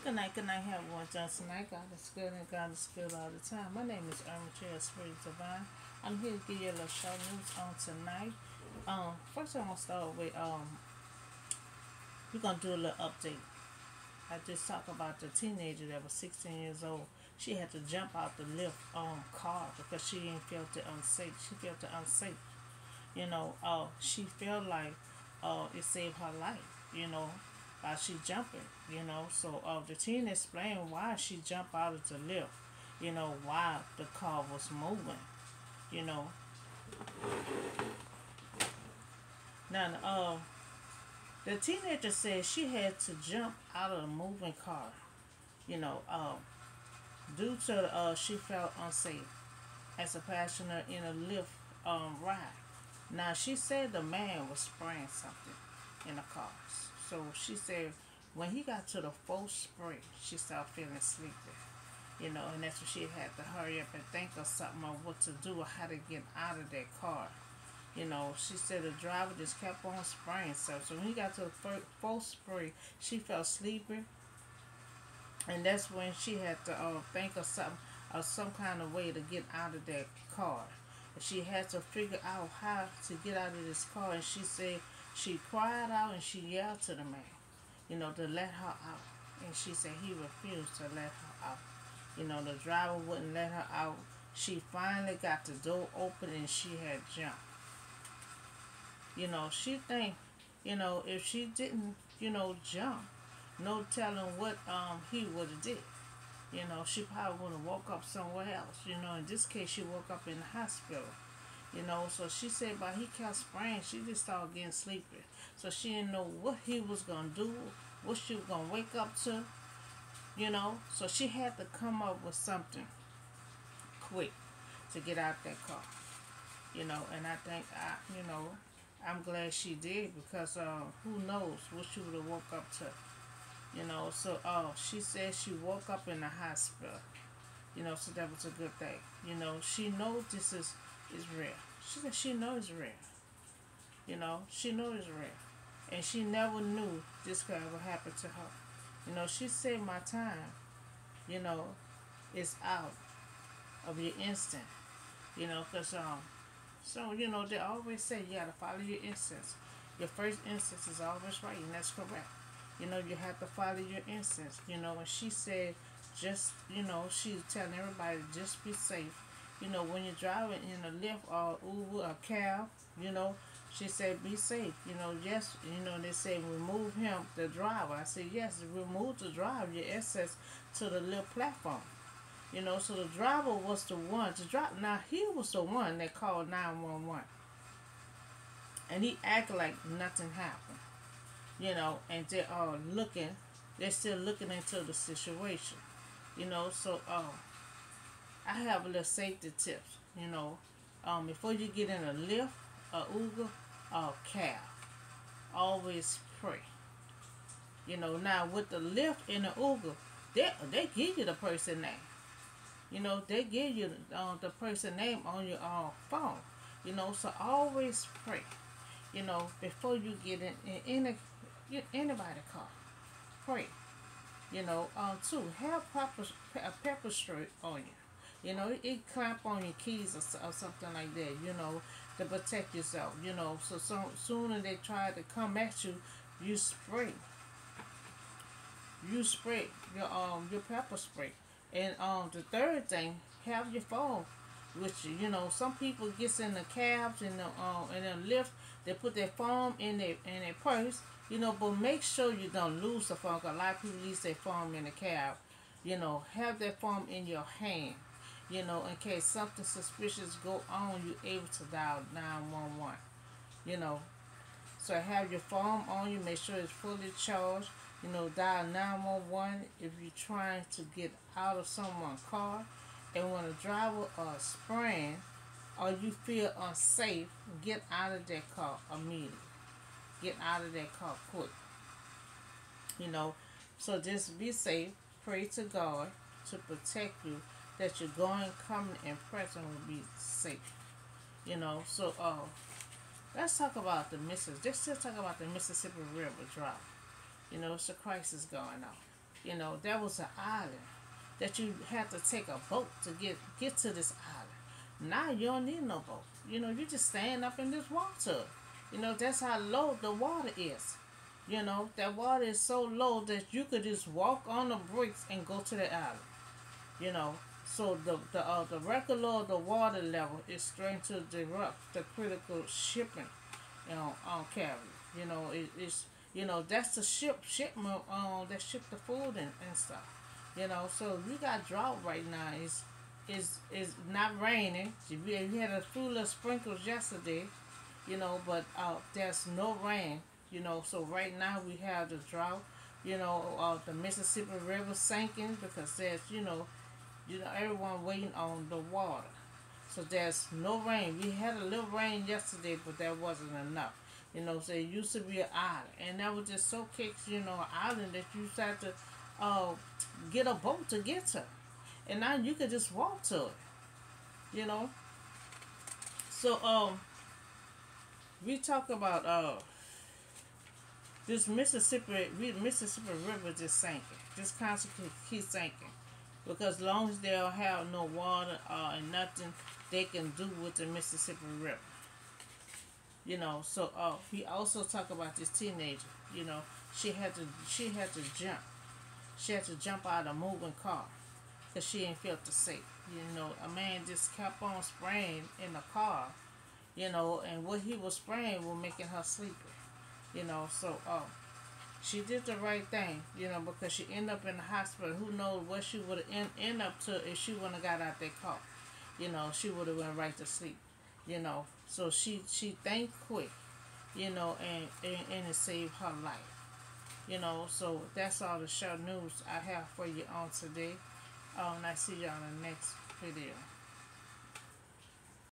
Good night, everyone. Johnson. Tonight. God is good and God is good all the time. My name is Irma Chair Spirit Divine. I'm here to give you a little show news on tonight. First I'm gonna start with we're gonna do a little update. I just talked about the teenager that was 16 years old. She had to jump out the Lyft car because she didn't felt it unsafe. She felt it unsafe. She felt like it saved her life. While she jumping. So the teen explained why she jumped out of the lift. While the car was moving. You know. Now the teenager said she had to jump out of a moving car. You know, due to she felt unsafe as a passenger in a lift ride. Now she said the man was spraying something in the car. So she said when he got to the fourth spray, she started feeling sleepy. And that's when she had to hurry up and think of something of what to do or how to get out of that car. She said the driver just kept on spraying stuff. So when he got to the fourth spray, she felt sleepy, and that's when she had to think of something, of some kind of way to get out of that car. She had to figure out how to get out of this car, and she said she cried out and she yelled to the man, to let her out. And she said he refused to let her out. The driver wouldn't let her out. She finally got the door open and she had jumped. She think, if she didn't, jump, no telling what he would have did. She probably would have woke up somewhere else. In this case, she woke up in the hospital. So she said, but he kept spraying. She just started getting sleepy. So she didn't know what he was gonna do, what she was gonna wake up to. So she had to come up with something quick to get out that car. And I think I'm glad she did because who knows what she would have woke up to. So she said she woke up in the hospital. So that was a good thing. She knows this is real. She said she knows it's real. She knows it's real. And she never knew this could ever happen to her. She said my time, you know, is out of your instinct. Because so they always say you gotta follow your instincts. Your first instinct is always right, and that's correct. You have to follow your instincts. And she said, just she's telling everybody just be safe. When you're driving in a Lyft or Uber or cab, she said be safe. Yes, they say remove him, the driver. I said yes, remove the driver, your access to the little platform. So the driver was the one to drop. Now he was the one that called 911, and he acted like nothing happened. And they're looking. They're still looking into the situation. So I have a little safety tips. Before you get in a Lyft, a Uber, or cab, always pray. Now with the Lyft and the Uber, they give you the person name. They give you the person name on your phone. So always pray. Before you get in anybody car, pray. Two, have a pepper spray on you. It clamp on your keys or something like that. To protect yourself. So soon as they try to come at you, you spray. You spray your pepper spray. And the third thing, have your phone with you. Some people gets in the cabs and the Lyft, they put their phone in their purse. But make sure you don't lose the phone. 'Cause a lot of people lose their phone in the cab. Have that phone in your hand. In case something suspicious go on, you're able to dial 911. You know, so have your phone on you. Make sure it's fully charged. Dial 911 if you're trying to get out of someone's car. And when a driver is spraying or you feel unsafe, get out of that car immediately. Get out of that car quick. So just be safe. Pray to God to protect you, that your going, coming, and present will be safe. So let's talk about the Mississippi. Let's just talk about the Mississippi River drought. It's a crisis going on. You know, that was an island that you had to take a boat to get to this island. Now you don't need no boat. You know, you just stand up in this water. You know, that's how low the water is. You know, that water is so low that you could just walk on the bricks and go to the island. You know, so the record of the water level is starting to disrupt the critical shipping, on carrier. You know, it's, that's the shipment that ship the food and stuff. You know, so we got drought right now. It's not raining. We had a few little sprinkles yesterday, but there's no rain. You know, so right now we have the drought. The Mississippi River sinking because there's everyone waiting on the water. So there's no rain. We had a little rain yesterday, but that wasn't enough. So it used to be an island, and that was just so kicks, an island that you had to uh, get a boat to get to, and now you could just walk to it. You know. So we talk about this Mississippi River just sinking, just constantly keep sinking, because long as they don't have no water and nothing they can do with the Mississippi River. So we also talk about this teenager. You know, she had to jump. She had to jump out of a moving car because she didn't feel safe. A man just kept on spraying in the car. And what he was spraying was making her sleepy. So she did the right thing. Because she ended up in the hospital. Who knows what she would have end up to if she wouldn't have got out that car. She would have went right to sleep. So she think quick. And it saved her life. So that's all the show news I have for you on today. And I see you on the next video.